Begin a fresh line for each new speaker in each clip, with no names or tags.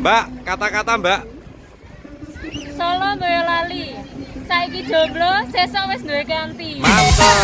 Mbak, kata-kata Mbak.
Solo Boyolali. Saiki jomblo, sesuk wis duwe kanthi.
Mantap.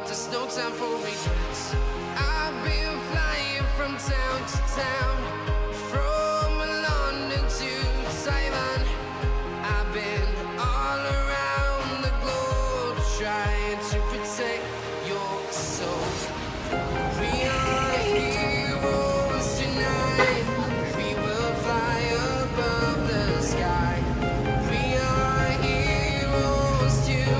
There's no time for regrets. I've been flying from town to town, from London to Taiwan. I've been all around the globe trying to protect your soul. We are heroes tonight. We will fly above the sky. We are heroes tonight.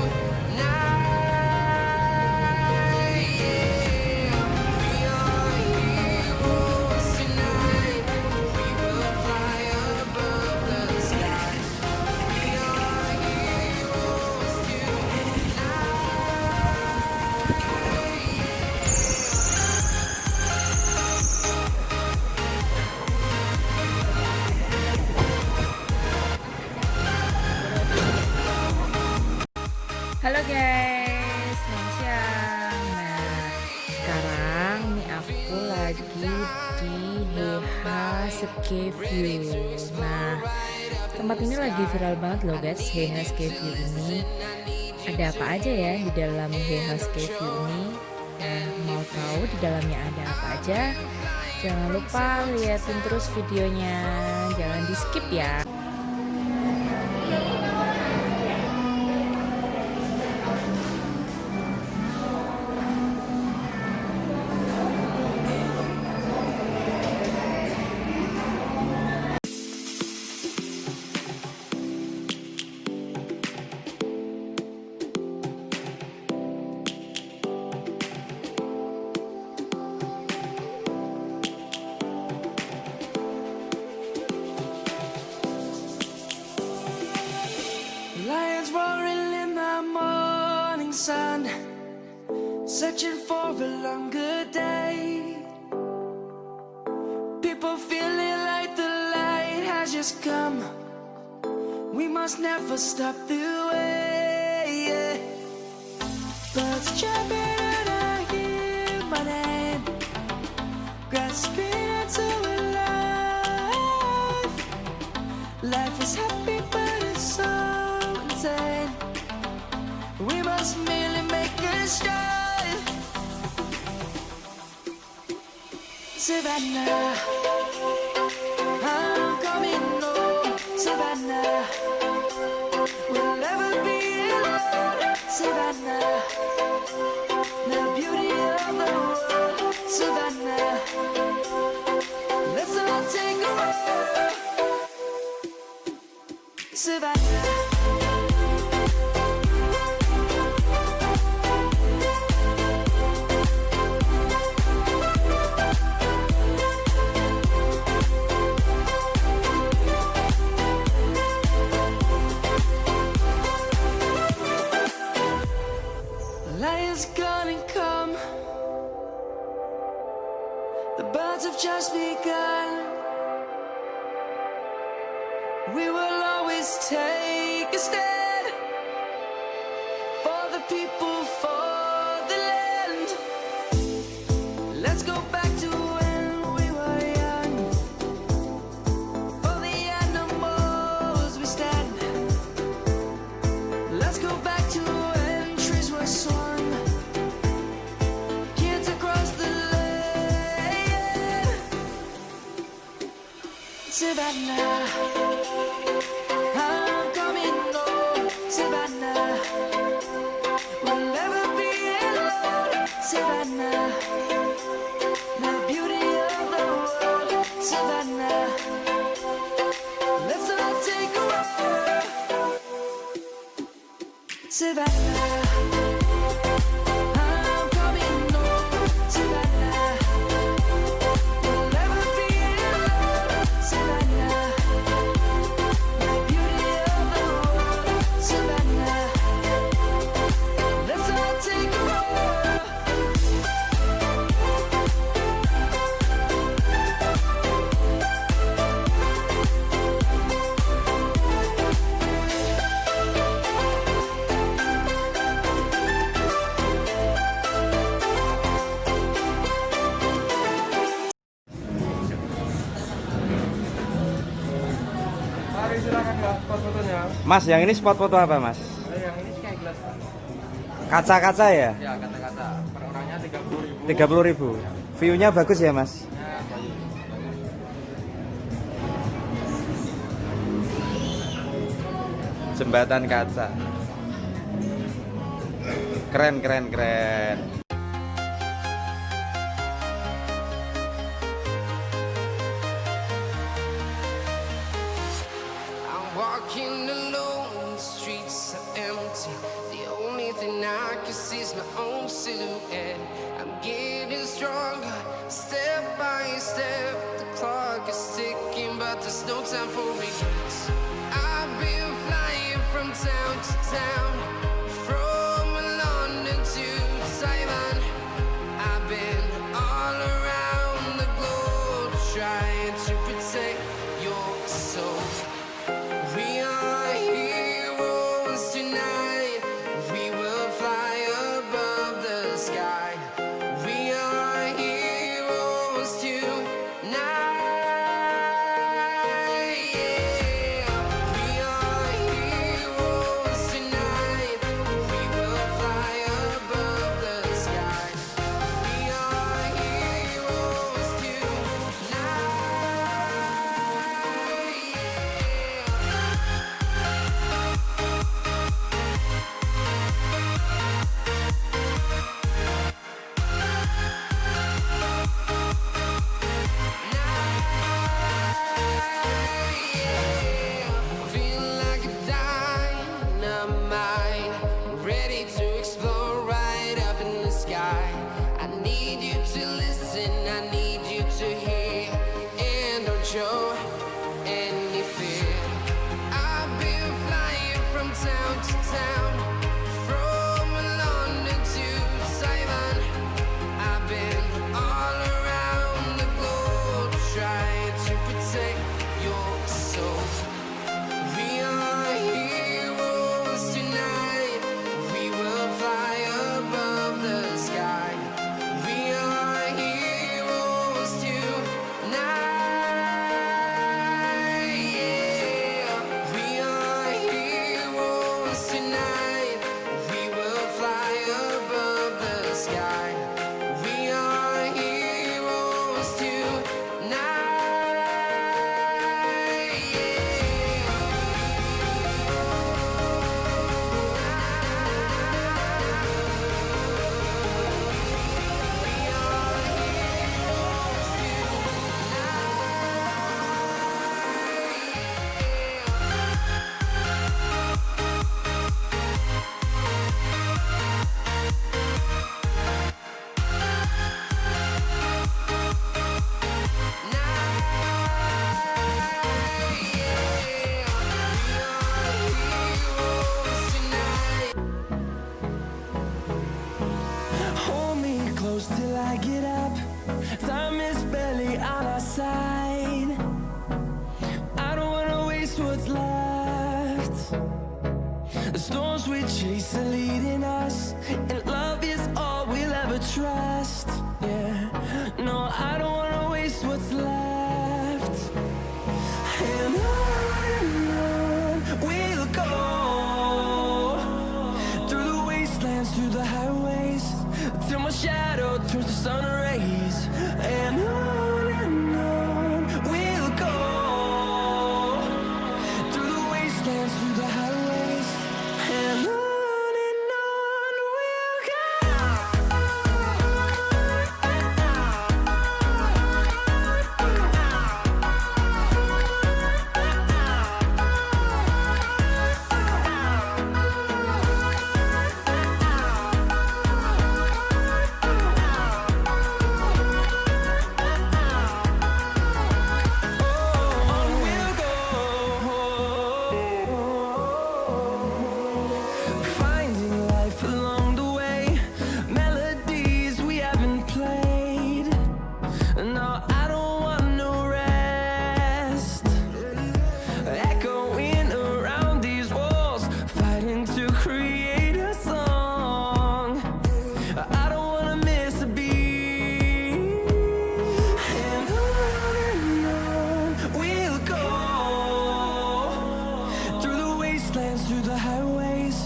Halo guys, selamat siang. Nah, sekarang nih aku lagi di Heha Escape View. Nah, tempat ini lagi viral banget loh guys. Heha Escape View ini ada apa aja ya di dalam Heha Escape View ini? Nah, mau tahu di dalamnya ada apa aja? Jangan lupa liatin terus videonya, jangan di skip ya.
Lions roaring in the morning sun, searching for a longer day. People feeling like the light has just come. We must never stop the way. Yeah. Birds chirping and I hear my name, grasping into a life. Life is happy but it's so insane. We must merely make a start. Savannah, I'm coming home. Savannah, we'll never be alone. Savannah, the beauty of the world. Savannah, let's all take a walk. Savannah. Lion's gonna come. The birds have just begun. We will always take a stand for the people, for the land. Let's go back to when we were young. For the animals we stand. Let's go back to when trees were swung. Kids across the land. Savannah, I'm coming home. Savannah, we'll never be alone. Savannah, the beauty of the world. Savannah, let's all take a walk. Savannah, I'm coming home. Savannah, we'll never be alone. Savannah, the beauty of the world. Savannah, let's all take a walk.
Mari silakan Mbak, spot fotonya.
Mas, yang ini spot foto apa, Mas?
Yang ini sky glass.
Kaca-kaca ya?
Ya, kata-kata. Per orangnya 30.000.
30.000. View-nya bagus ya, Mas?
Ya, bagus.
Jembatan kaca. Keren, keren, keren.
I'm walking alone, the streets are empty. The only thing I can see is my own silhouette. I'm getting stronger, step by step. The clock is ticking, but there's no time for regrets. I've been flying from town to town, from London to Taiwan. I've been all around the globe trying to protect your soul. We are heroes tonight. We will fly above the sky. We are heroes tonight. Yeah. We are heroes tonight.
chase are leading us, and love is all we'll ever trust. Yeah, no, I don't wanna waste what's left. And on we'll go, through the wastelands, through the highways, till my shadow turns to sun rays. And on we'll go, through the wastelands, through the highways, and on we'll go. On we'll go, finding life along the way, melodies we haven't played. No, I don't want no rest, echoing around these walls, fighting to create a song. I don't wanna miss a beat. And on we'll go, through the wastelands, through the highways,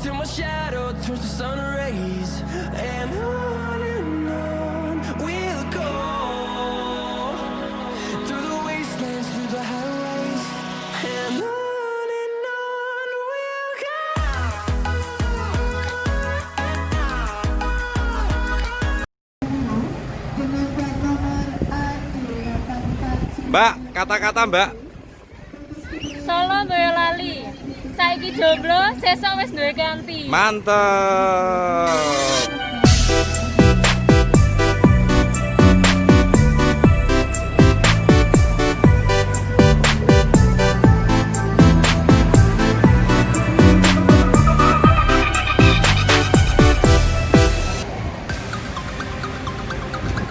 till my shadow turns to sun rays. And on we'll go, through the wastelands, through the highways, and on we'll go.
Mbak, kata-kata Mbak.
Solo Boyolali. Saiki jomblo, sesuk wis duwe kanthi.
Mantep.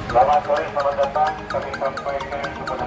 Selamat sore, selamat datang. Kami sampaikan kepada